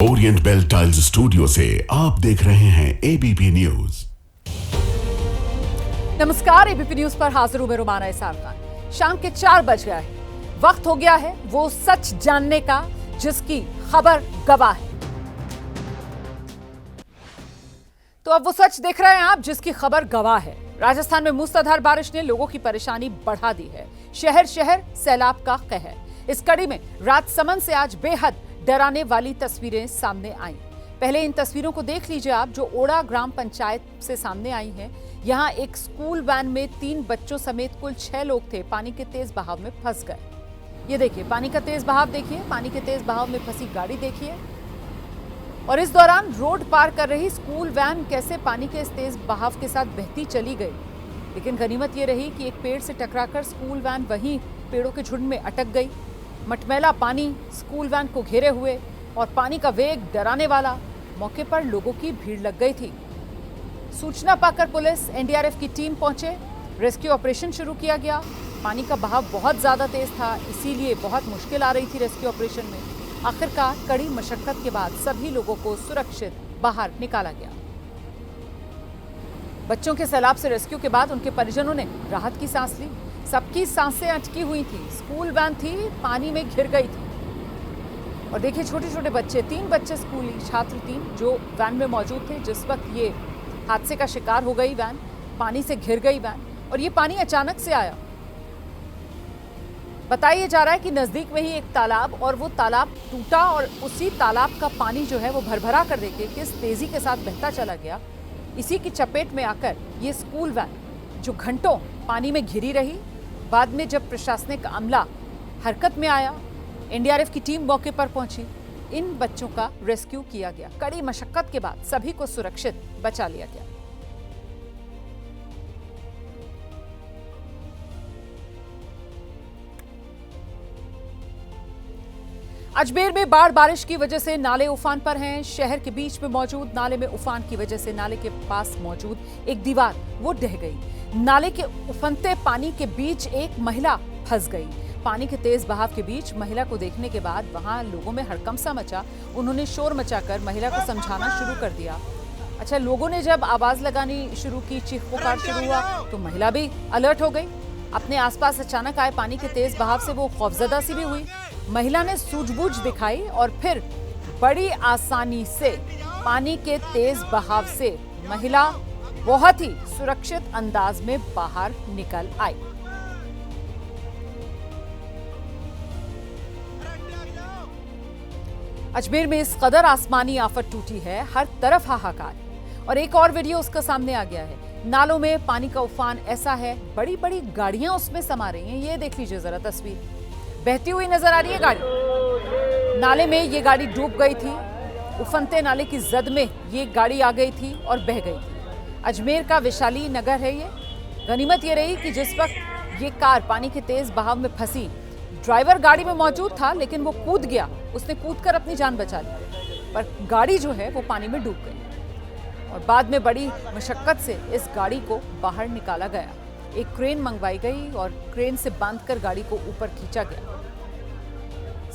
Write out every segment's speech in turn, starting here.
Orient bell tiles studio से आप देख रहे हैं एबीपी न्यूज। नमस्कार, एबीपी न्यूज पर हाजिर हूं मैं रुमाना इसार खान। शाम के 4 बज गया है। वक्त हो गया है वो सच जानने का जिसकी खबर गवाह है। तो अब वो सच देख रहे हैं आप जिसकी खबर गवाह है। राजस्थान में मूसलाधार बारिश ने लोगों की परेशानी बढ़ा दी है। शहर शहर सैलाब का कहर। इस कड़ी में राजसमंद से आज बेहद डराने वाली तस्वीरें सामने आई। पहले इन तस्वीरों को देख लीजिए आप, जो ओड़ा ग्राम पंचायत से सामने आई हैं। यहां एक स्कूल वैन में 3 बच्चों समेत कुल 6 लोग थे, पानी के तेज बहाव में फंस गए। ये देखिए पानी का तेज बहाव, देखिए पानी के तेज बहाव में फंसी गाड़ी देखिए। और इस दौरान रोड पार कर रही स्कूल वैन कैसे पानी के इस तेज बहाव के साथ बहती चली गई। लेकिन गनीमत ये रही कि एक पेड़ से टकराकर स्कूल वैन वहीं पेड़ों के झुंड में अटक गई। मटमैला पानी स्कूल वैन को घेरे हुए और पानी का वेग डराने वाला। मौके पर लोगों की भीड़ लग गई थी। सूचना पाकर पुलिस एनडीआरएफ की टीम पहुंचे, रेस्क्यू ऑपरेशन शुरू किया गया। पानी का बहाव बहुत ज्यादा तेज था, इसीलिए बहुत मुश्किल आ रही थी रेस्क्यू ऑपरेशन में। आखिरकार कड़ी मशक्कत के बाद सभी लोगों को सुरक्षित बाहर निकाला गया। बच्चों के सैलाब से रेस्क्यू के बाद उनके परिजनों ने राहत की सांस ली। सबकी सांसें अटकी हुई थी। स्कूल वैन थी, पानी में घिर गई थी। और देखिए छोटे छोटे बच्चे, 3 बच्चे स्कूली छात्र 3 जो वैन में मौजूद थे जिस वक्त ये हादसे का शिकार हो गई वैन। पानी से घिर गई वैन और ये पानी अचानक से आया। बताया जा रहा है कि नजदीक में ही एक तालाब, और वो तालाब टूटा और उसी तालाब का पानी जो है वो भरभरा कर देखिए किस तेजी के साथ बहता चला गया। इसी की चपेट में आकर ये स्कूल वैन जो घंटों पानी में घिरी रही, बाद में जब प्रशासनिक अमला हरकत में आया, एनडीआरएफ की टीम मौके पर पहुंची, इन बच्चों का रेस्क्यू किया गया। कड़ी मशक्कत के बाद सभी को सुरक्षित बचा लिया गया। अजमेर में बाढ़ बारिश की वजह से नाले उफान पर हैं। शहर के बीच में मौजूद नाले में उफान की वजह से नाले के पास मौजूद एक दीवार वो ढह गई। नाले के उफनते पानी के बीच एक महिला फंस गई। पानी के तेज बहाव के बीच महिला को देखने के बाद वहां लोगों में हड़कंप सा मचा। उन्होंने शोर मचाकर महिला को समझाना शुरू कर दिया। अच्छा, लोगों ने जब आवाज लगानी शुरू की, चीख पुकार शुरू हुआ, तो महिला भी अलर्ट हो गई। अपने आसपास अचानक आए पानी के तेज बहाव से वो खौफजदा सी भी हुई। महिला ने सूझबूझ दिखाई और फिर बड़ी आसानी से पानी के तेज बहाव से महिला बहुत ही सुरक्षित अंदाज में बाहर निकल आई। अजमेर में इस कदर आसमानी आफत टूटी है, हर तरफ हाहाकार। और एक और वीडियो उसका सामने आ गया है। नालों में पानी का उफान ऐसा है, बड़ी बड़ी गाड़ियां उसमें समा रही हैं। ये देख लीजिए जरा तस्वीर, बहती हुई नजर आ रही है गाड़ी। नाले में ये गाड़ी डूब गई थी। उफनते नाले की जद में ये गाड़ी आ गई थी और बह गई थी। अजमेर का वैशाली नगर है ये। गनीमत ये रही कि जिस वक्त ये कार पानी के तेज बहाव में फंसी, ड्राइवर गाड़ी में मौजूद था लेकिन वो कूद गया। उसने कूदकर अपनी जान बचा ली, पर गाड़ी जो है वो पानी में डूब गई और बाद में बड़ी मशक्कत से इस गाड़ी को बाहर निकाला गया। एक क्रेन मंगवाई गई और क्रेन से बांधकर गाड़ी को ऊपर खींचा गया।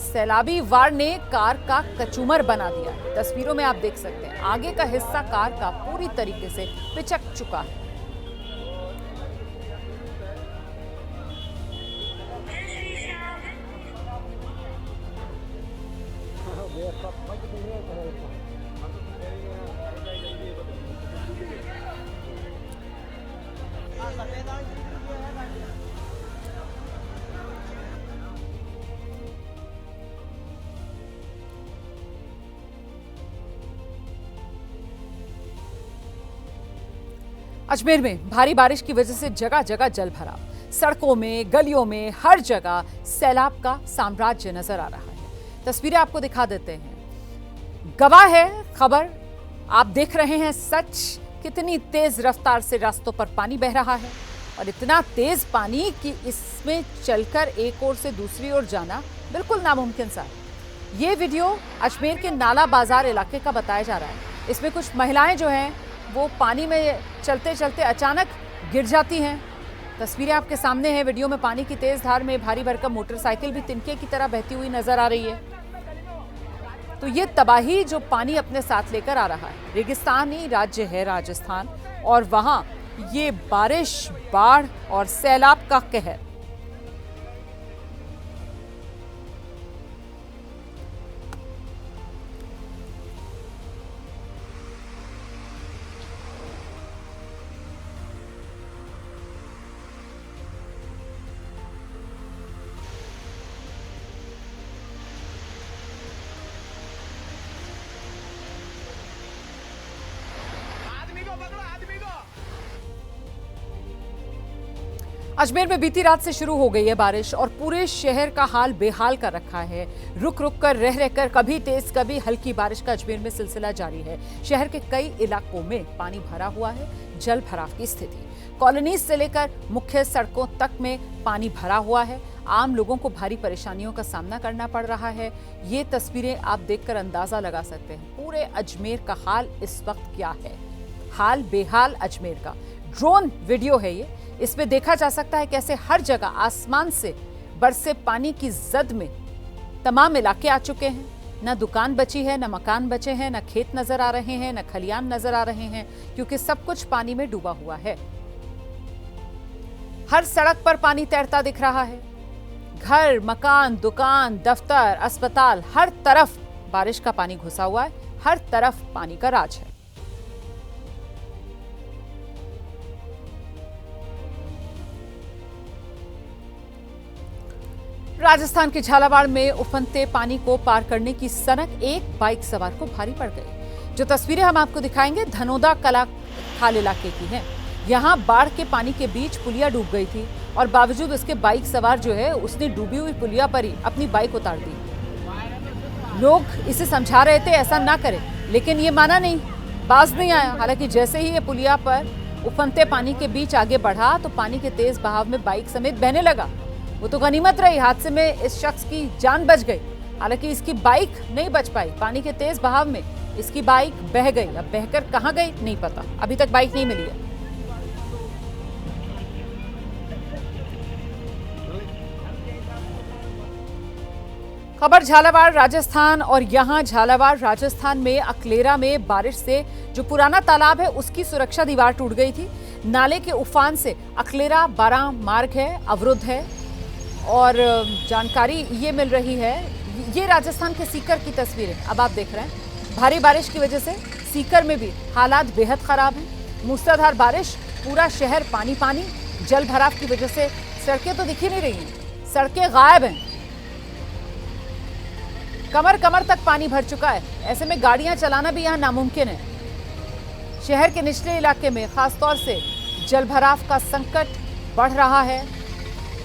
सैलाबी वार ने कार का कचूमर बना दिया। तस्वीरों में आप देख सकते हैं आगे का हिस्सा कार का पूरी तरीके से पिचक चुका है। अजमेर में भारी बारिश की वजह से जगह जगह जल भरा। सड़कों में, गलियों में, हर जगह सैलाब का साम्राज्य नजर आ रहा है। तस्वीरें आपको दिखा देते हैं। गवाह है खबर, आप देख रहे हैं सच। कितनी तेज रफ्तार से रास्तों पर पानी बह रहा है और इतना तेज पानी कि इसमें चलकर एक ओर से दूसरी ओर जाना बिल्कुल नामुमकिन सा है। ये वीडियो अजमेर के नाला बाजार इलाके का बताया जा रहा है। इसमें कुछ महिलाएं जो हैं वो पानी में चलते चलते अचानक गिर जाती हैं। तस्वीरें आपके सामने हैं। वीडियो में पानी की तेज धार में भारी भरकम मोटरसाइकिल भी तिनके की तरह बहती हुई नजर आ रही है। तो ये तबाही जो पानी अपने साथ लेकर आ रहा है, रेगिस्तानी राज्य है राजस्थान, और वहां ये बारिश, बाढ़ और सैलाब का कहर। अजमेर में बीती रात से शुरू हो गई है बारिश और पूरे शहर का हाल बेहाल कर रखा है। रुक रुक कर रह कर कभी तेज कभी हल्की बारिश का अजमेर में सिलसिला जारी है। शहर के कई इलाकों में पानी भरा हुआ है, जल भराव की स्थिति। कॉलोनीज से लेकर मुख्य सड़कों तक में पानी भरा हुआ है। आम लोगों को भारी परेशानियों का सामना करना पड़ रहा है। ये तस्वीरें आप देखकर अंदाजा लगा सकते हैं पूरे अजमेर का हाल इस वक्त क्या है। हाल बेहाल अजमेर का। ड्रोन वीडियो है ये। इसमें देखा जा सकता है कैसे हर जगह आसमान से बरसे पानी की जद में तमाम इलाके आ चुके हैं। न दुकान बची है, न मकान बचे हैं, न खेत नजर आ रहे हैं, न खलियान नजर आ रहे हैं, क्योंकि सब कुछ पानी में डूबा हुआ है। हर सड़क पर पानी तैरता दिख रहा है। घर, मकान, दुकान, दफ्तर, अस्पताल, हर तरफ बारिश का पानी घुसा हुआ है। हर तरफ पानी का राज है। राजस्थान के झालावाड़ में उफनते पानी को पार करने की सनक एक बाइक सवार को भारी पड़ गई। जो तस्वीरें हम आपको दिखाएंगे धनोदा कला खाल इलाके की हैं। यहां बाढ़ के पानी के बीच पुलिया डूब गई थी और बावजूद उसके बाइक सवार जो है उसने डूबी हुई पुलिया पर ही अपनी बाइक उतार दी। लोग इसे समझा रहे थे ऐसा ना करें, लेकिन ये माना नहीं, बाज नहीं आया। हालांकि जैसे ही ये पुलिया पर उफनते पानी के बीच आगे बढ़ा तो पानी के तेज बहाव में बाइक समेत बहने लगा। वो तो गनीमत रही, हादसे में इस शख्स की जान बच गई। हालांकि इसकी बाइक नहीं बच पाई। पानी के तेज बहाव में इसकी बाइक बह गई। अब बहकर कहां गई नहीं पता, अभी तक बाइक नहीं मिली है। खबर झालावाड़ राजस्थान, और यहां झालावाड़ राजस्थान में अकलेरा में बारिश से जो पुराना तालाब है उसकी सुरक्षा दीवार टूट गई थी। नाले के उफान से अकलेरा बारां मार्ग है अवरुद्ध है। और जानकारी ये मिल रही है, ये राजस्थान के सीकर की तस्वीरें अब आप देख रहे हैं। भारी बारिश की वजह से सीकर में भी हालात बेहद खराब हैं। मूसलाधार बारिश, पूरा शहर पानी पानी। जल भराव की वजह से सड़कें तो दिख ही नहीं रही हैं, सड़कें गायब हैं। कमर कमर तक पानी भर चुका है। ऐसे में गाड़ियां चलाना भी यहां नामुमकिन है। शहर के निचले इलाके में खासतौर से जल भराव का संकट बढ़ रहा है।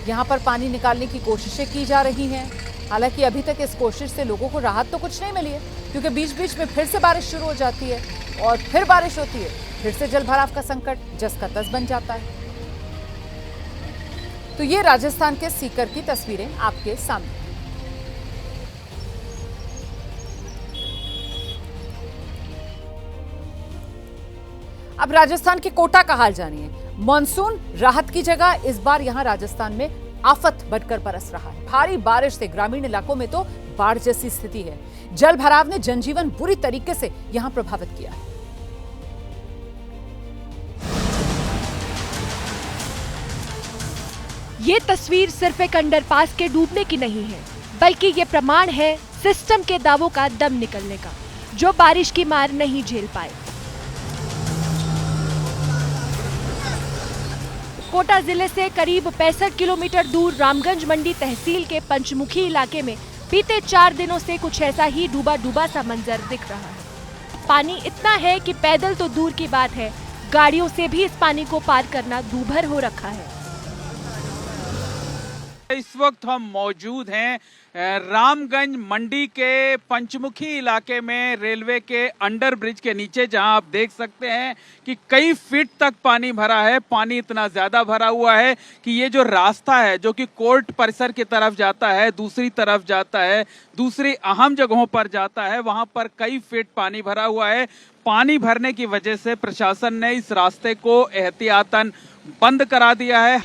यहां पर पानी निकालने की कोशिशें की जा रही हैं। हालांकि अभी तक इस कोशिश से लोगों को राहत तो कुछ नहीं मिली है, क्योंकि बीच बीच में फिर से बारिश शुरू हो जाती है और फिर बारिश होती है, फिर से जल भराव का संकट जस का तस बन जाता है। तो ये राजस्थान के सीकर की तस्वीरें आपके सामने। अब राजस्थान के कोटा का हाल जानिए। मॉनसून राहत की जगह इस बार यहां राजस्थान में आफत बनकर बरस रहा है। भारी बारिश से ग्रामीण इलाकों में तो बाढ़ जैसी स्थिति है। जल भराव ने जनजीवन बुरी तरीके से यहां प्रभावित किया है। ये तस्वीर सिर्फ एक अंडरपास के डूबने की नहीं है, बल्कि ये प्रमाण है सिस्टम के दावों का दम निकलने का, जो बारिश की मार नहीं झेल पाए। कोटा जिले से करीब 65 किलोमीटर दूर रामगंज मंडी तहसील के पंचमुखी इलाके में बीते 4 दिनों से कुछ ऐसा ही डूबा डूबा सा मंजर दिख रहा है। पानी इतना है कि पैदल तो दूर की बात है, गाड़ियों से भी इस पानी को पार करना दूभर हो रखा है। इस वक्त हम मौजूद हैं रामगंज मंडी के पंचमुखी इलाके में, रेलवे के अंडर ब्रिज के नीचे, जहां आप देख सकते हैं कि कई फीट तक पानी भरा है। पानी इतना ज्यादा भरा हुआ है कि ये जो रास्ता है जो कि कोर्ट परिसर की तरफ जाता है, दूसरी तरफ जाता है, दूसरी अहम जगहों पर जाता है, वहां पर कई फीट पानी भरा हुआ है। पानी भरने की वजह से प्रशासन ने इस रास्ते को एहतियातन बंद करा दिया है।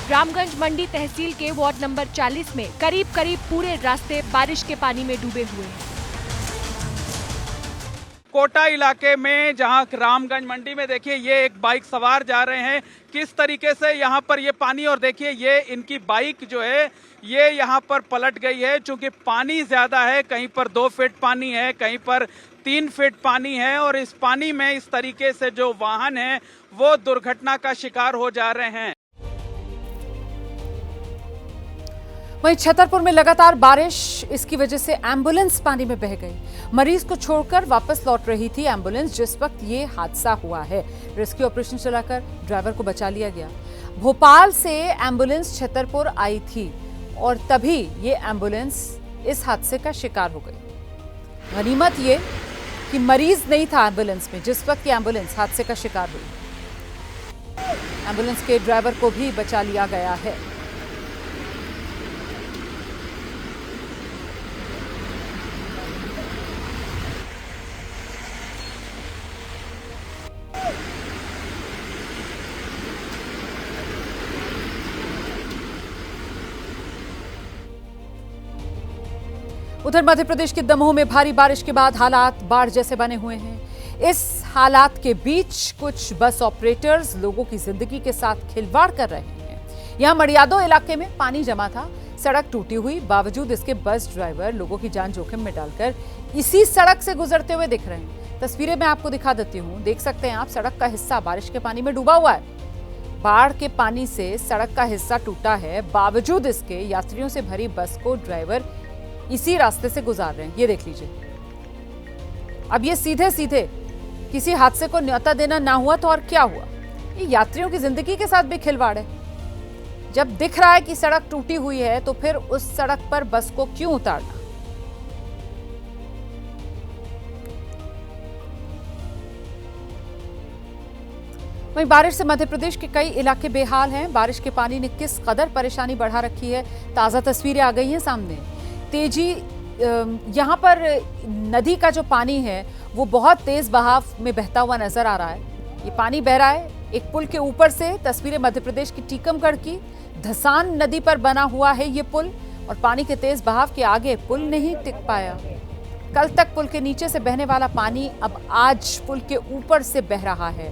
रामगंज मंडी तहसील के वार्ड नंबर 40 में करीब पूरे रास्ते बारिश के पानी में डूबे हुए हैं। कोटा इलाके में जहां रामगंज मंडी में देखिए ये एक बाइक सवार जा रहे हैं, किस तरीके से यहां पर ये पानी, और देखिए ये इनकी बाइक जो है ये यहां पर पलट गई है क्योंकि पानी ज्यादा है। कहीं पर 2 फीट पानी है, कहीं पर 3 फीट पानी है, और इस पानी में इस तरीके से जो वाहन है वो दुर्घटना का शिकार हो जा रहे हैं। वहीं छतरपुर में लगातार बारिश, इसकी वजह से एम्बुलेंस पानी में बह गई। मरीज को छोड़कर वापस लौट रही थी एम्बुलेंस जिस वक्त ये हादसा हुआ है। रेस्क्यू ऑपरेशन चलाकर ड्राइवर को बचा लिया गया। भोपाल से एम्बुलेंस छतरपुर आई थी और तभी ये एम्बुलेंस इस हादसे का शिकार हो गई। गनीमत ये कि मरीज नहीं था एम्बुलेंस में जिस वक्त ये एम्बुलेंस हादसे का शिकार हुई। एम्बुलेंस के ड्राइवर को भी बचा लिया गया है। उधर मध्य प्रदेश के दमोह में भारी बारिश के बाद हालात बाढ़ जैसे बने हुए हैं। इस हालात के बीच कुछ बस ऑपरेटर्स लोगों की जिंदगी के साथ खिलवाड़ कर रहे हैं। यहां मड़ियादो इलाके में पानी जमा था, सड़क टूटी हुई, बावजूद इसके बस ड्राइवर लोगों की जान जोखिम में डालकर इसी सड़क से गुजरते हुए दिख रहे हैं। तस्वीरें मैं आपको दिखा देती हूँ, देख सकते हैं आप, सड़क का हिस्सा बारिश के पानी में डूबा हुआ है। बाढ़ के पानी से सड़क का हिस्सा टूटा है, बावजूद इसके यात्रियों से भरी बस को ड्राइवर इसी रास्ते से गुजार रहे हैं। ये देख लीजिए। अब ये सीधे सीधे किसी हादसे को न्योता देना ना हुआ तो और क्या हुआ, ये यात्रियों की जिंदगी के साथ भी खिलवाड़ है। जब दिख रहा है कि सड़क टूटी हुई है तो फिर उस सड़क पर बस को क्यों उतारना। वहीं बारिश से मध्य प्रदेश के कई इलाके बेहाल हैं। बारिश के पानी ने किस कदर परेशानी बढ़ा रखी है, ताजा तस्वीरें आ गई हैं सामने। तेजी, यहाँ पर नदी का जो पानी है वो बहुत तेज बहाव में बहता हुआ नजर आ रहा है। ये पानी बह रहा है एक पुल के ऊपर से। तस्वीरें मध्य प्रदेश की टीकमगढ़ की, धसान नदी पर बना हुआ है ये पुल, और पानी के तेज बहाव के आगे पुल नहीं टिक पाया। कल तक पुल के नीचे से बहने वाला पानी अब आज पुल के ऊपर से बह रहा है।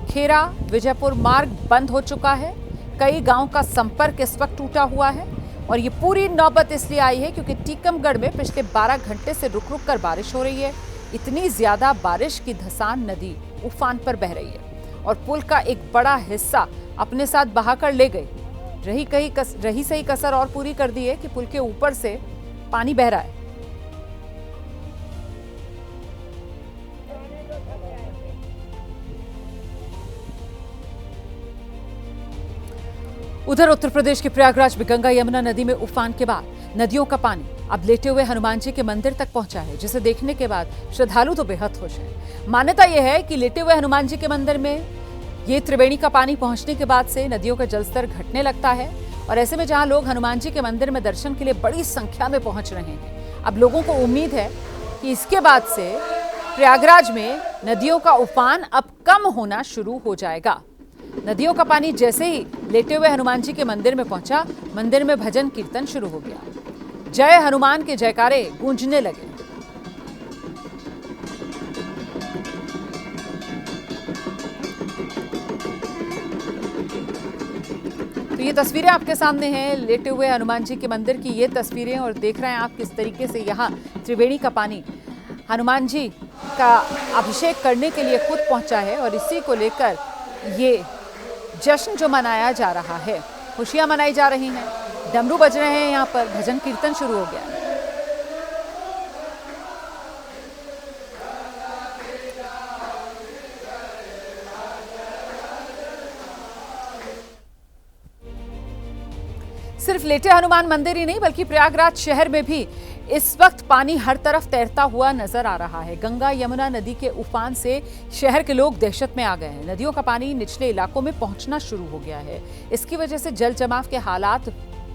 खेरा विजयपुर मार्ग बंद हो चुका है। कई गांव का संपर्क इस वक्त टूटा हुआ है, और ये पूरी नौबत इसलिए आई है क्योंकि टीकमगढ़ में पिछले 12 घंटे से रुक रुक कर बारिश हो रही है। इतनी ज्यादा बारिश की धसान नदी उफान पर बह रही है और पुल का एक बड़ा हिस्सा अपने साथ बहाकर ले गई। रही सही कसर और पूरी कर दी है कि पुल के ऊपर से पानी बह रहा है। उधर उत्तर प्रदेश के प्रयागराज में गंगा यमुना नदी में उफान के बाद नदियों का पानी अब लेटे हुए हनुमान जी के मंदिर तक पहुंचा है, जिसे देखने के बाद श्रद्धालु तो बेहद खुश हैं। मान्यता यह है कि लेटे हुए हनुमान जी के मंदिर में ये त्रिवेणी का पानी पहुंचने के बाद से नदियों का जलस्तर घटने लगता है, और ऐसे में जहां लोग हनुमान जी के मंदिर में दर्शन के लिए बड़ी संख्या में पहुंच रहे हैं, अब लोगों को उम्मीद है कि इसके बाद से प्रयागराज में नदियों का उफान अब कम होना शुरू हो जाएगा। नदियों का पानी जैसे ही लेटे हुए हनुमान जी के मंदिर में पहुंचा, मंदिर में भजन कीर्तन शुरू हो गया। जय हनुमान के जयकारे गूंजने लगे। तो ये तस्वीरें आपके सामने हैं लेटे हुए हनुमान जी के मंदिर की, ये तस्वीरें, और देख रहे हैं आप किस तरीके से यहाँ त्रिवेणी का पानी हनुमान जी का अभिषेक करने के लिए खुद पहुंचा है, और इसी को लेकर ये जश्न जो मनाया जा रहा है, खुशियां मनाई जा रही हैं, डमरू बज रहे हैं, यहाँ पर भजन कीर्तन शुरू हो गया है। सिर्फ लेटे हनुमान मंदिर ही नहीं बल्कि प्रयागराज शहर में भी इस वक्त पानी हर तरफ तैरता हुआ नजर आ रहा है। गंगा यमुना नदी के उफान से शहर के लोग दहशत में आ गए हैं। नदियों का पानी निचले इलाकों में पहुंचना शुरू हो गया है। इसकी वजह से जल जमाव के हालात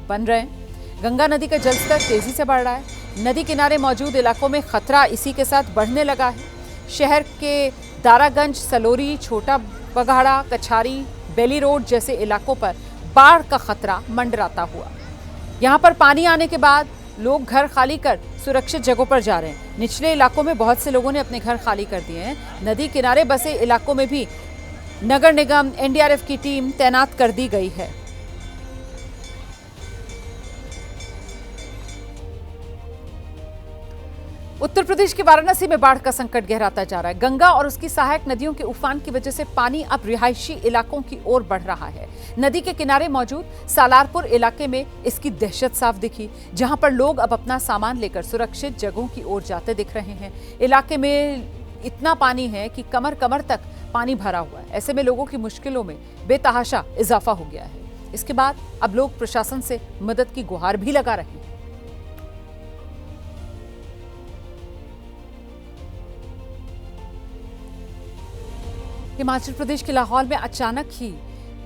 बन रहे हैं। गंगा नदी का जलस्तर तेजी से बढ़ रहा है। नदी किनारे मौजूद इलाकों में खतरा इसी के साथ बढ़ने लगा है। शहर के दारागंज, सलोरी, छोटा बघाड़ा, कछारी, बेली रोड जैसे इलाकों पर बाढ़ का खतरा मंडराता हुआ। यहाँ पर पानी आने के बाद लोग घर खाली कर सुरक्षित जगहों पर जा रहे हैं। निचले इलाकों में बहुत से लोगों ने अपने घर खाली कर दिए हैं। नदी किनारे बसे इलाकों में भी नगर निगम एनडीआरएफ की टीम तैनात कर दी गई है। उत्तर प्रदेश के वाराणसी में बाढ़ का संकट गहराता जा रहा है। गंगा और उसकी सहायक नदियों के उफान की वजह से पानी अब रिहायशी इलाकों की ओर बढ़ रहा है। नदी के किनारे मौजूद सालारपुर इलाके में इसकी दहशत साफ दिखी, जहां पर लोग अब अपना सामान लेकर सुरक्षित जगहों की ओर जाते दिख रहे हैं। इलाके में इतना पानी है कि कमर कमर तक पानी भरा हुआ है। ऐसे में लोगों की मुश्किलों में बेतहाशा इजाफा हो गया है। इसके बाद अब लोग प्रशासन से मदद की गुहार भी लगा रहे हैं। हिमाचल प्रदेश के लाहौल में अचानक ही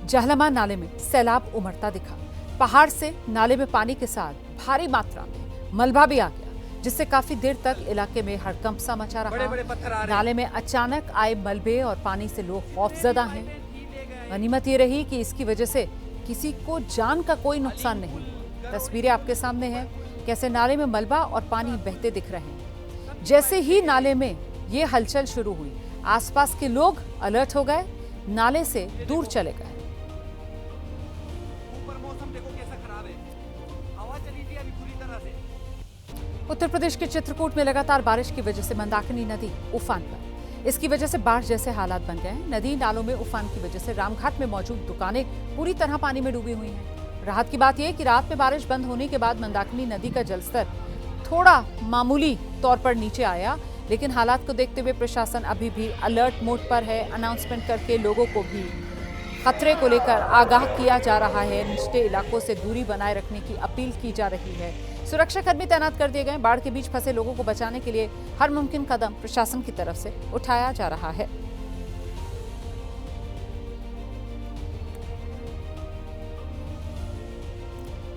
जहलमा नाले में सैलाब उमड़ता दिखा। पहाड़ से नाले में पानी के साथ भारी मात्रा में मलबा भी आ गया, जिससे काफी देर तक इलाके में हड़कंप सा मचा रहा। नाले में अचानक आए मलबे और पानी से लोग खौफजदा हैं। गनीमत ये रही कि इसकी वजह से किसी को जान का कोई नुकसान नहीं। तस्वीरें आपके सामने हैं, कैसे नाले में मलबा और पानी बहते दिख रहे हैं। जैसे ही नाले में ये हलचल शुरू हुई, आसपास के लोग अलर्ट हो गए, नाले से दूर चले गए। उत्तर प्रदेश के चित्रकूट में लगातार बारिश की वजह से मंदाकिनी नदी उफान पर। इसकी वजह से बाढ़ जैसे हालात बन गए हैं। नदी नालों में उफान की वजह से रामघाट में मौजूद दुकानें पूरी तरह पानी में डूबी हुई हैं। राहत की बात यह कि रात में बारिश बंद होने के बाद मंदाकिनी नदी का जलस्तर थोड़ा मामूली तौर पर नीचे आया, लेकिन हालात को देखते हुए प्रशासन अभी भी अलर्ट मोड पर है। अनाउंसमेंट करके लोगों को भी खतरे को लेकर आगाह किया जा रहा है। निचले इलाकों से दूरी बनाए रखने की अपील की जा रही है। सुरक्षाकर्मी तैनात कर दिए गए। बाढ़ के बीच फंसे लोगों को बचाने के लिए हर मुमकिन कदम प्रशासन की तरफ से उठाया जा रहा है।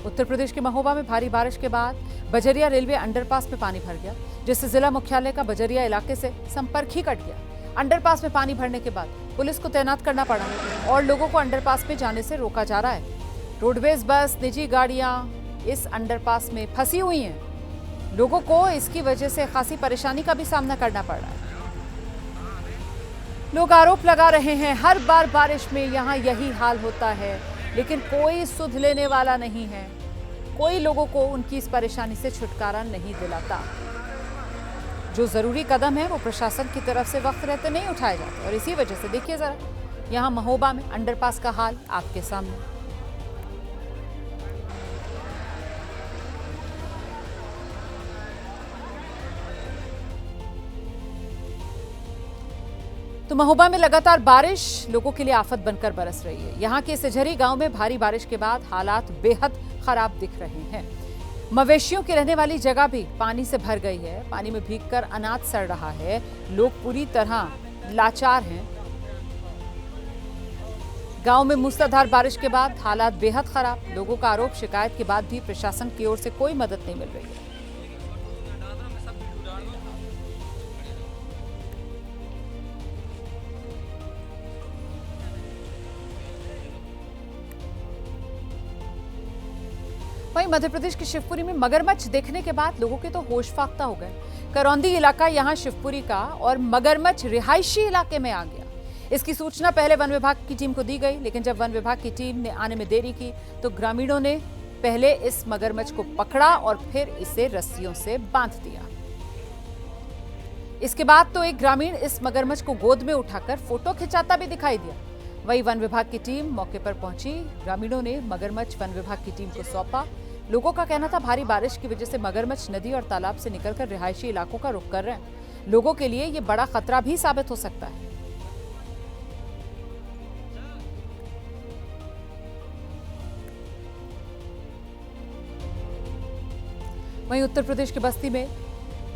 उत्तर प्रदेश के महोबा में भारी बारिश के बाद बजरिया रेलवे अंडरपास में पानी भर गया, जिससे जिला मुख्यालय का बजरिया इलाके से संपर्क ही कट गया। अंडरपास में पानी भरने के बाद पुलिस को तैनात करना पड़ा और लोगों को अंडरपास में जाने से रोका जा रहा है। रोडवेज बस, निजी गाड़ियां इस अंडरपास में फंसी हुई हैं। लोगों को इसकी वजह से खासी परेशानी का भी सामना करना पड़ रहा है। लोग आरोप लगा रहे हैं, हर बार बारिश में यहाँ यही हाल होता है, लेकिन कोई सुध लेने वाला नहीं है। कोई लोगों को उनकी इस परेशानी से छुटकारा नहीं दिलाता। जो जरूरी कदम है वो प्रशासन की तरफ से वक्त रहते नहीं उठाए जाते, और इसी वजह से देखिए जरा यहाँ महोबा में अंडरपास का हाल आपके सामने। तो महोबा में लगातार बारिश लोगों के लिए आफत बनकर बरस रही है। यहाँ के सिझरी गांव में भारी बारिश के बाद हालात बेहद खराब दिख रहे हैं। मवेशियों की रहने वाली जगह भी पानी से भर गई है। पानी में भीगकर अनाज सड़ रहा है। लोग पूरी तरह लाचार हैं। गांव में मूसलाधार बारिश के बाद हालात बेहद खराब। लोगों का आरोप शिकायत के बाद भी प्रशासन की ओर से कोई मदद नहीं मिल रही है। वहीं मध्य प्रदेश के शिवपुरी में मगरमच्छ देखने के बाद लोगों के तो होश फाख्ता हो गए। करौंदी इलाका यहां शिवपुरी का, और मगरमच्छ रिहायशी इलाके में आ गया। इसकी सूचना पहले वन विभाग की टीम को दी गई, लेकिन जब वन विभाग की टीम ने आने में देरी की तो ग्रामीणों ने पहले इस मगरमच्छ को पकड़ा और फिर इसे रस्सियों से बांध दिया। इसके बाद तो एक ग्रामीण इस मगरमच्छ को गोद में उठाकर फोटो खिंचाता भी दिखाई दिया। वहीं वन विभाग की टीम मौके पर पहुंची। ग्रामीणों ने मगरमच्छ वन विभाग की टीम को सौंपा। लोगों का कहना था भारी बारिश की वजह से मगरमच्छ नदी और तालाब से निकलकर रिहायशी इलाकों का रुख कर रहे हैं। लोगों के लिए ये बड़ा खतरा भी साबित हो सकता है। वहीं उत्तर प्रदेश के बस्ती में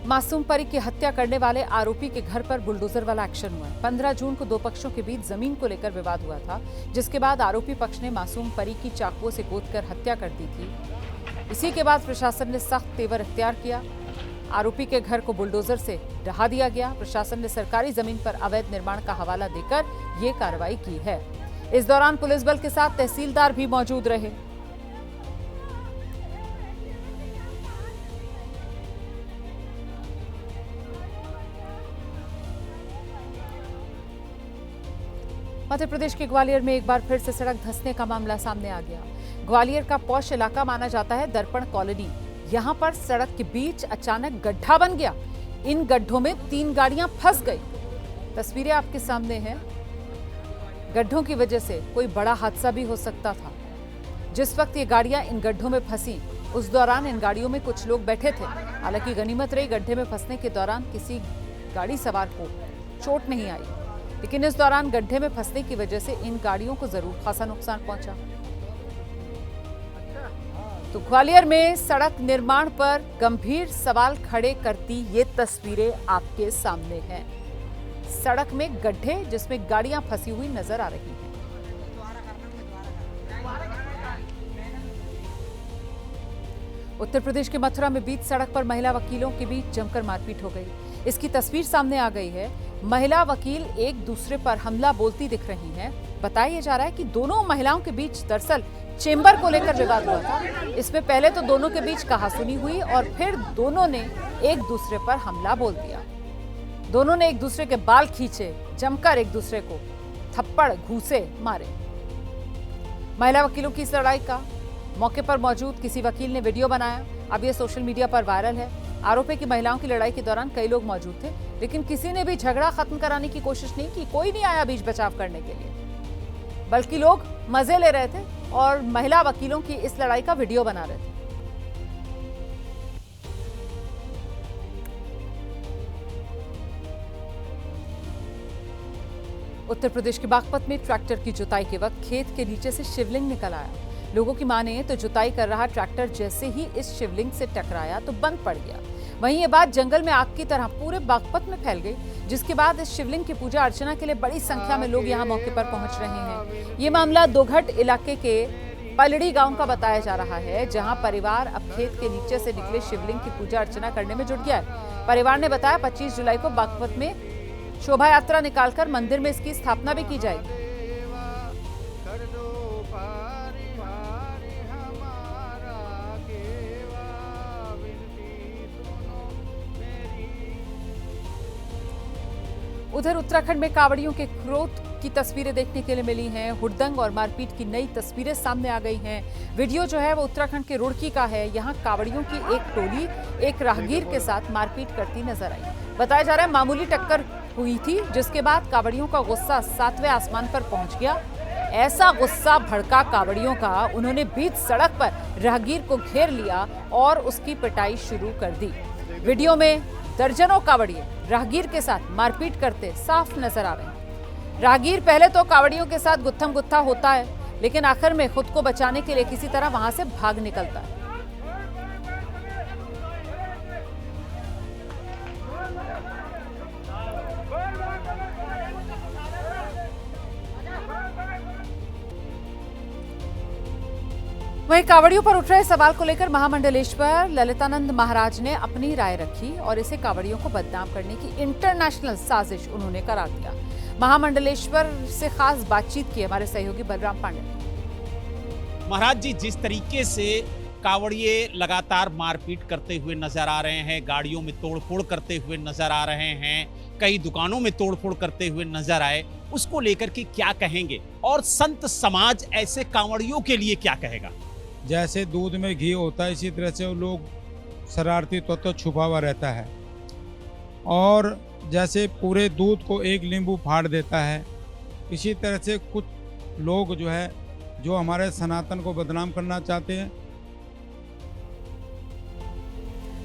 मासूम परी की हत्या करने वाले आरोपी के घर पर बुलडोजर वाला एक्शन हुआ है। 15 जून को दो पक्षों के बीच जमीन को लेकर विवाद हुआ था, जिसके बाद आरोपी पक्ष ने मासूम परी की चाकुओं से गोदकर हत्या कर दी थी। इसी के बाद प्रशासन ने सख्त तेवर इख्तियार किया। आरोपी के घर को बुलडोजर से ढहा दिया गया। प्रशासन ने सरकारी जमीन पर अवैध निर्माण का हवाला देकर ये कार्रवाई की है। इस दौरान पुलिस बल के साथ तहसीलदार भी मौजूद रहे। मध्य प्रदेश के ग्वालियर में एक बार फिर से सड़क धंसने का मामला सामने आ गया। ग्वालियर का पौष इलाका माना जाता है दर्पण कॉलोनी। यहां पर सड़क के बीच अचानक गड्ढा बन गया। इन गड्ढों में 3 गाड़ियां फंस गई। तस्वीरें आपके सामने हैं। गड्ढों की वजह से कोई बड़ा हादसा भी हो सकता था। जिस वक्त ये गाड़ियां इन गड्ढों में फंसी, उस दौरान इन गाड़ियों में कुछ लोग बैठे थे। हालांकि गनीमत रही, गड्ढे में फंसने के दौरान किसी गाड़ी सवार को चोट नहीं आई, लेकिन इस दौरान गड्ढे में फंसने की वजह से इन गाड़ियों को जरूर खासा नुकसान पहुंचा। तो ग्वालियर में सड़क निर्माण पर गंभीर सवाल खड़े करती ये तस्वीरें आपके सामने हैं। सड़क में गड्ढे जिसमें गाड़ियां फंसी हुई नजर आ रही हैं। उत्तर प्रदेश के मथुरा में बीच सड़क पर महिला वकीलों के बीच जमकर मारपीट हो गई। इसकी तस्वीर सामने आ गई है। महिला वकील एक दूसरे पर हमला बोलती दिख रही हैं। बताया जा रहा है कि दोनों महिलाओं के बीच दरअसल चेंबर को लेकर विवाद हुआ था। इसमें पहले तो दोनों के बीच कहासुनी हुई और फिर दोनों ने एक दूसरे पर हमला बोल दिया। दोनों ने एक दूसरे के बाल खींचे, जमकर एक दूसरे को थप्पड़ घूंसे मारे। महिला वकीलों की इस लड़ाई का मौके पर मौजूद किसी वकील ने वीडियो बनाया। अब यह सोशल मीडिया पर वायरल है। आरोप है कि महिलाओं की लड़ाई के दौरान कई लोग मौजूद थे, लेकिन किसी ने भी झगड़ा खत्म कराने की कोशिश नहीं की। कोई नहीं आया बीच बचाव करने के लिए, बल्कि लोग मजे ले रहे थे और महिला वकीलों की इस लड़ाई का वीडियो बना रहे थे। उत्तर प्रदेश के बागपत में ट्रैक्टर की जुताई के वक्त खेत के नीचे से शिवलिंग निकल आया। लोगों की माने तो जुताई कर रहा ट्रैक्टर जैसे ही इस शिवलिंग से टकराया तो बंद पड़ गया। वहीं ये बात जंगल में आग की तरह पूरे बागपत में फैल गई, जिसके बाद इस शिवलिंग की पूजा अर्चना के लिए बड़ी संख्या में लोग यहां मौके पर पहुंच रहे हैं। ये मामला दोघट इलाके के पलड़ी गांव का बताया जा रहा है, जहां परिवार अब खेत के नीचे से निकले शिवलिंग की पूजा अर्चना करने में जुट गया है। परिवार ने बताया 25 जुलाई को बागपत में शोभा यात्रा निकालकर मंदिर में इसकी स्थापना भी की जाएगी। उधर उत्तराखंड में कावड़ियों के क्रोध की तस्वीरें देखने के लिए मिली हैं। हुड़दंग और मारपीट की नई तस्वीरें सामने आ गई हैं। वीडियो जो है वो उत्तराखंड के रुड़की का है। यहाँ कावड़ियों की एक टोली एक राहगीर के साथ मारपीट करती नजर आई। बताया जा रहा है मामूली टक्कर हुई थी, जिसके बाद कावड़ियों का गुस्सा 7वें आसमान पर पहुंच गया। ऐसा गुस्सा भड़का कावड़ियों का, उन्होंने बीच सड़क पर राहगीर को घेर लिया और उसकी पिटाई शुरू कर दी। वीडियो में दर्जनों कावड़िए राहगीर के साथ मारपीट करते साफ नजर आ रहे हैं। राहगीर पहले तो कावड़ियों के साथ गुत्थम गुत्था होता है, लेकिन आखिर में खुद को बचाने के लिए किसी तरह वहां से भाग निकलता है। वहीं कावड़ियों पर उठ रहे सवाल को लेकर महामंडलेश्वर ललितानंद महाराज ने अपनी राय रखी और इसे कावड़ियों को बदनाम करने की इंटरनेशनल साजिश उन्होंने करार दिया। महामंडलेश्वर से खास बातचीत की हमारे सहयोगी बलराम पांडे ने। महाराज जी, जिस तरीके से कावड़िए लगातार मारपीट करते हुए नजर आ रहे हैं, गाड़ियों में तोड़फोड़ करते हुए नजर आ रहे हैं, कई दुकानों में तोड़फोड़ करते हुए नजर आए, उसको लेकर के क्या कहेंगे और संत समाज ऐसे कावड़ियों के लिए क्या कहेगा? जैसे दूध में घी होता है, इसी तरह से वो लोग शरारती तो छुपा हुआ रहता है। और जैसे पूरे दूध को एक नींबू फाड़ देता है, इसी तरह से कुछ लोग जो है जो हमारे सनातन को बदनाम करना चाहते हैं।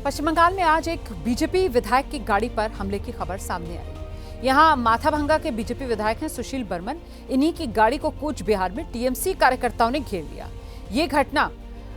पश्चिम बंगाल में आज एक बीजेपी विधायक की गाड़ी पर हमले की खबर सामने आई। यहां माथाभंगा के बीजेपी विधायक हैं सुशील बर्मन। इन्हीं की गाड़ी को कूच बिहार में टीएमसी कार्यकर्ताओं ने घेर लिया। ये घटना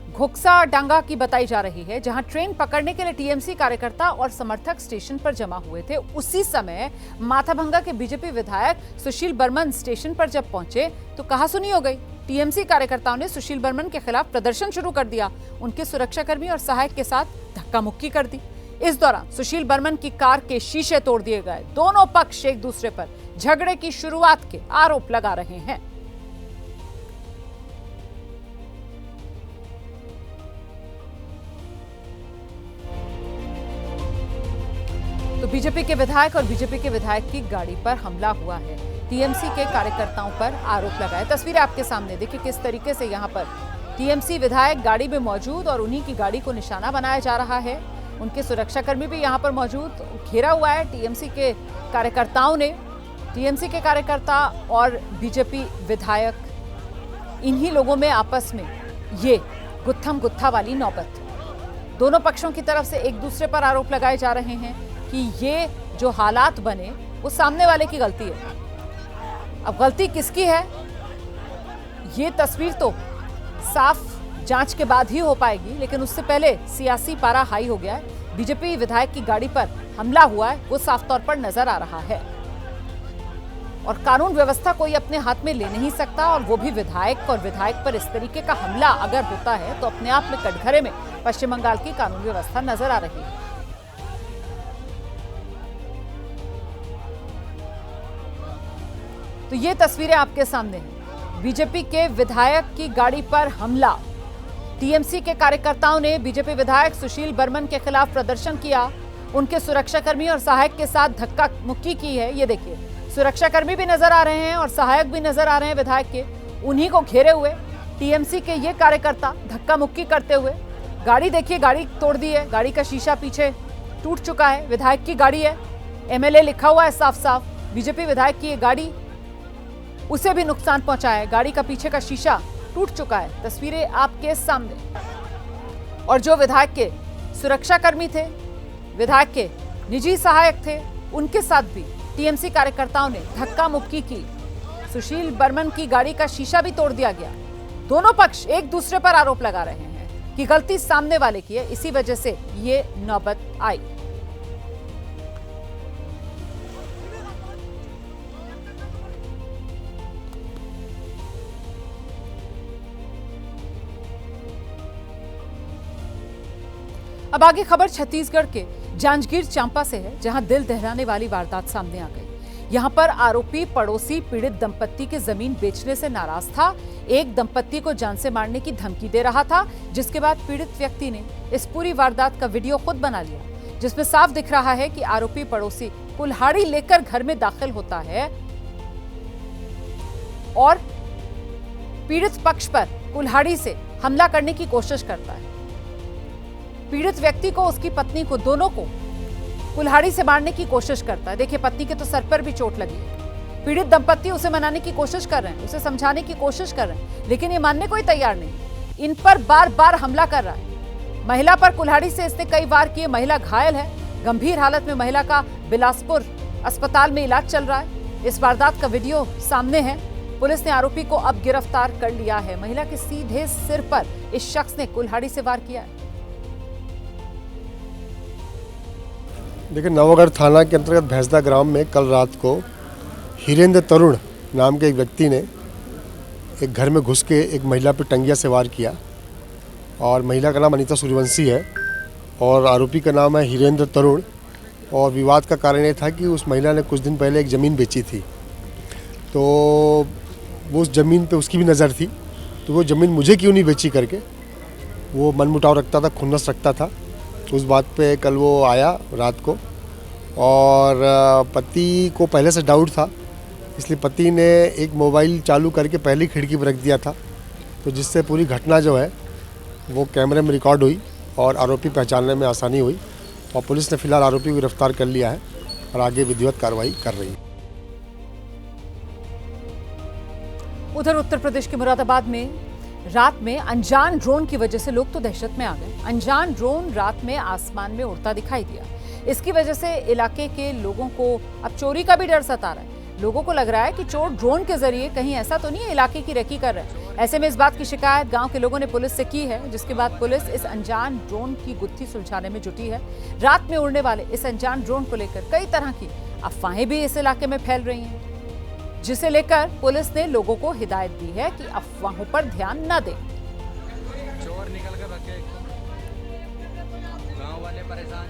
घोक्सा डांगा की बताई जा रही है, जहां ट्रेन पकड़ने के लिए टीएमसी कार्यकर्ता और समर्थक स्टेशन पर जमा हुए थे। उसी समय माथाभंगा के बीजेपी विधायक सुशील बर्मन स्टेशन पर जब पहुंचे तो कहासुनी हो गई। टीएमसी कार्यकर्ताओं ने सुशील बर्मन के खिलाफ प्रदर्शन शुरू कर दिया। उनके सुरक्षाकर्मी और सहायक के साथ धक्का मुक्की कर दी। इस दौरान सुशील बर्मन की कार के शीशे तोड़ दिए गए। दोनों पक्ष एक दूसरे पर झगड़े की शुरुआत के आरोप लगा रहे हैं। तो बीजेपी के विधायक और बीजेपी के विधायक की गाड़ी पर हमला हुआ है। टीएमसी के कार्यकर्ताओं पर आरोप लगाए। तस्वीरें आपके सामने देखिए किस तरीके से यहां पर टीएमसी विधायक गाड़ी में मौजूद और उन्हीं की गाड़ी को निशाना बनाया जा रहा है। उनके सुरक्षाकर्मी भी यहां पर मौजूद, घेरा हुआ है टीएमसी के कार्यकर्ताओं ने। टीएमसी के कार्यकर्ता और बीजेपी विधायक, इन्हीं लोगों में आपस में ये गुत्थम गुत्था वाली नौबत। दोनों पक्षों की तरफ से एक दूसरे पर आरोप लगाए जा रहे हैं कि ये जो हालात बने वो सामने वाले की गलती है। अब गलती किसकी है ये तस्वीर तो साफ जांच के बाद ही हो पाएगी, लेकिन उससे पहले सियासी पारा हाई हो गया है। बीजेपी विधायक की गाड़ी पर हमला हुआ है वो साफ तौर पर नजर आ रहा है और कानून व्यवस्था कोई अपने हाथ में ले नहीं सकता। और वो भी विधायक, और विधायक पर इस तरीके का हमला अगर होता है तो अपने आप में कटघरे में पश्चिम बंगाल की कानून व्यवस्था नजर आ रही है। तो ये तस्वीरें आपके सामने हैं। बीजेपी के विधायक की गाड़ी पर हमला। टीएमसी के कार्यकर्ताओं ने बीजेपी विधायक सुशील बर्मन के खिलाफ प्रदर्शन किया। उनके सुरक्षाकर्मी और सहायक के साथ धक्का मुक्की की है। ये देखिए, सुरक्षाकर्मी भी नजर आ रहे हैं और सहायक भी नजर आ रहे हैं विधायक के। उन्हीं को घेरे हुए टीएमसी के ये कार्यकर्ता धक्का मुक्की करते हुए, गाड़ी देखिए, गाड़ी तोड़ दी है, गाड़ी का शीशा पीछे टूट चुका है। विधायक की गाड़ी है, एमएलए लिखा हुआ है साफ साफ। बीजेपी विधायक की ये गाड़ी, उसे भी नुकसान पहुंचा है। गाड़ी का पीछे का शीशा टूट चुका है। तस्वीरें आपके सामने। और जो विधायक के सुरक्षाकर्मी थे, विधायक के निजी सहायक थे, उनके साथ भी टीएमसी कार्यकर्ताओं ने धक्का मुक्की की। सुशील बर्मन की गाड़ी का शीशा भी तोड़ दिया गया। दोनों पक्ष एक दूसरे पर आरोप लगा रहे हैं कि गलती सामने वाले की है, इसी वजह से ये नौबत आई। अब आगे खबर छत्तीसगढ़ के जांजगीर चांपा से है, जहां दिल दहलाने वाली वारदात सामने आ गई। यहां पर आरोपी पड़ोसी पीड़ित दंपत्ति की जमीन बेचने से नाराज था। एक दंपत्ति को जान से मारने की धमकी दे रहा था, जिसके बाद पीड़ित व्यक्ति ने इस पूरी वारदात का वीडियो खुद बना लिया, जिसमें साफ दिख रहा है कि आरोपी पड़ोसी कुल्हाड़ी लेकर घर में दाखिल होता है और पीड़ित पक्ष पर कुल्हाड़ी से हमला करने की कोशिश करता है। पीड़ित व्यक्ति को, उसकी पत्नी को, दोनों को कुल्हाड़ी से मारने की कोशिश करता है। देखिए, पत्नी के तो सर पर भी चोट लगी है। पीड़ित दंपत्ति उसे मनाने की कोशिश कर रहे हैं, उसे समझाने की कोशिश कर रहे हैं, लेकिन ये मानने को ही तैयार नहीं। इन पर बार बार हमला कर रहा है। महिला पर कुल्हाड़ी से इसने कई वार किए। महिला घायल है, गंभीर हालत में महिला का बिलासपुर अस्पताल में इलाज चल रहा है। इस वारदात का वीडियो सामने है। पुलिस ने आरोपी को अब गिरफ्तार कर लिया है। महिला के सीधे सिर पर इस शख्स ने कुल्हाड़ी से वार किया है। देखिए, नवगढ़ थाना के अंतर्गत भैंसदा ग्राम में कल रात को हीरेंद्र तरुण नाम के एक व्यक्ति ने एक घर में घुस के एक महिला पर टंगिया से वार किया और महिला का नाम अनीता सूर्यवंशी है और आरोपी का नाम है हीरेंद्र तरुण। और विवाद का कारण ये था कि उस महिला ने कुछ दिन पहले एक ज़मीन बेची थी, तो वो उस ज़मीन पे उसकी भी नज़र थी, तो वो ज़मीन मुझे क्यों नहीं बेची करके वो मनमुटाव रखता था, खुन्नस रखता था। उस बात पे कल वो आया रात को और पति को पहले से डाउट था, इसलिए पति ने एक मोबाइल चालू करके पहली खिड़की पर रख दिया था, तो जिससे पूरी घटना जो है वो कैमरे में रिकॉर्ड हुई और आरोपी पहचानने में आसानी हुई। और पुलिस ने फिलहाल आरोपी को गिरफ्तार कर लिया है और आगे विधिवत कार्रवाई कर रही है। उधर उत्तर प्रदेश के मुरादाबाद में रात में अनजान ड्रोन की वजह से लोग तो दहशत में आ गए। अनजान ड्रोन रात में आसमान में उड़ता दिखाई दिया। इसकी वजह से इलाके के लोगों को अब चोरी का भी डर सता रहा है। लोगों को लग रहा है कि चोर ड्रोन के जरिए कहीं ऐसा तो नहीं है इलाके की रेकी कर रहे हैं। ऐसे में इस बात की शिकायत गांव के लोगों ने पुलिस से की है, जिसके बाद पुलिस इस अनजान ड्रोन की गुत्थी सुलझाने में जुटी है। रात में उड़ने वाले इस अनजान ड्रोन को लेकर कई तरह की अफवाहें भी इस इलाके में फैल रही हैं, जिसे लेकर पुलिस ने लोगों को हिदायत दी है कि अफवाहों पर ध्यान न दें। चोर निकल कर रखे, गांव वाले परेशान।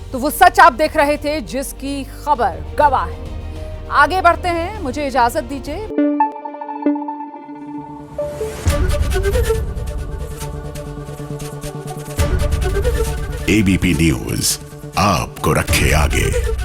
तो वो सच आप देख रहे थे जिसकी खबर गवाह है। आगे बढ़ते हैं, मुझे इजाजत दीजिए। एबीपी न्यूज आपको रखे आगे।